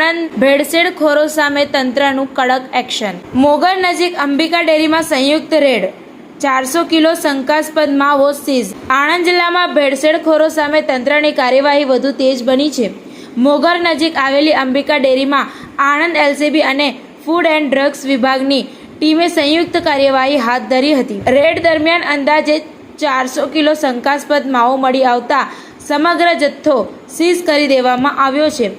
આણંદ ભેળસેળખોરો સામે તંત્રનું કડક એક્શન। મોગર નજીક અંબિકા ડેરીમાં સંયુક્ત રેડ, 400 કિલો શંકાસ્પદ માવો સીઝ। આણંદ જિલ્લામાં ભેળસેળખોરો સામે તંત્રની કાર્યવાહી વધુ તેજ બની છે। મોગર નજીક આવેલી અંબિકા ડેરીમાં આણંદ એલસીબી અને ફૂડ એન્ડ ડ્રગ્સ વિભાગની ટીમે સંયુક્ત કાર્યવાહી હાથ ધરી હતી। રેડ દરમિયાન અંદાજે 400 કિલો શંકાસ્પદ માવો મળી આવતા સમગ્ર જથ્થો સીઝ કરી દેવામાં આવ્યો છે।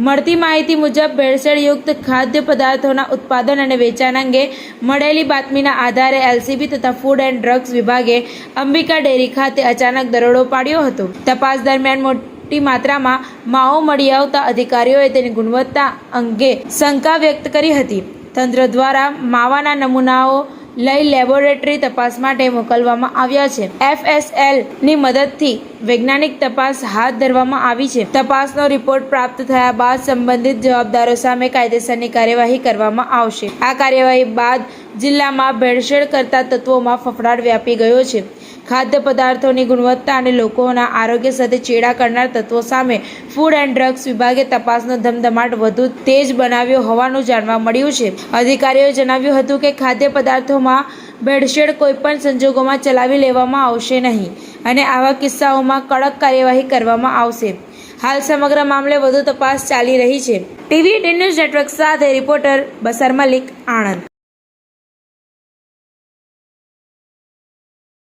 મળતી માહિતી મુજબ ભેળસેળયુક્ત ખાદ્ય પદાર્થોના ઉત્પાદન અને વેચાણ અંગે મળેલી બાતમીના આધારે એલસીબી તથા ફૂડ એન્ડ ડ્રગ્સ વિભાગે અંબિકા ડેરી ખાતે અચાનક દરોડો પાડ્યો હતો। તપાસ દરમિયાન મોટી માત્રામાં માવો મળી આવતા અધિકારીઓએ તેની ગુણવત્તા અંગે શંકા વ્યક્ત કરી હતી। તંત્ર દ્વારા માવાના નમૂનાઓ લઈ લેબોરેટરી તપાસ માટે મોકલવામાં આવ્યા છે। FSL ની મદદથી વૈજ્ઞાનિક તપાસ હાથ ધરવામાં આવી છે। તપાસનો રિપોર્ટ પ્રાપ્ત થયા બાદ સંબંધિત જવાબદારો સામે કાયદેસરની કાર્યવાહી કરવામાં આવશે। આ કાર્યવાહી બાદ જિલ્લામાં ભેળસેળ કરતા તત્વોમાં ફફડાટ વ્યાપી ગયો છે। ખાદ્ય પદાર્થોની ગુણવત્તા અને લોકોના આરોગ્ય સાથે ચેડા કરનાર તત્વો સામે ફૂડ એન્ડ ડ્રગ્સ વિભાગે તપાસનો ધમધમાટ વધુ તેજ બનાવ્યો હોવાનું જાણવા મળ્યું છે। અધિકારીઓએ જણાવ્યું હતું કે ખાદ્ય પદાર્થોમાં ભેળસેળ કોઈપણ સંજોગોમાં ચલાવી લેવામાં આવશે નહીં અને આવા કિસ્સાઓમાં કડક કાર્યવાહી કરવામાં આવશે। હાલ સમગ્ર મામલે વધુ તપાસ ચાલી રહી છે। ટીવી 18 ન્યૂઝ નેટવર્ક સાથે રિપોર્ટર બસર મલિક, આણંદ।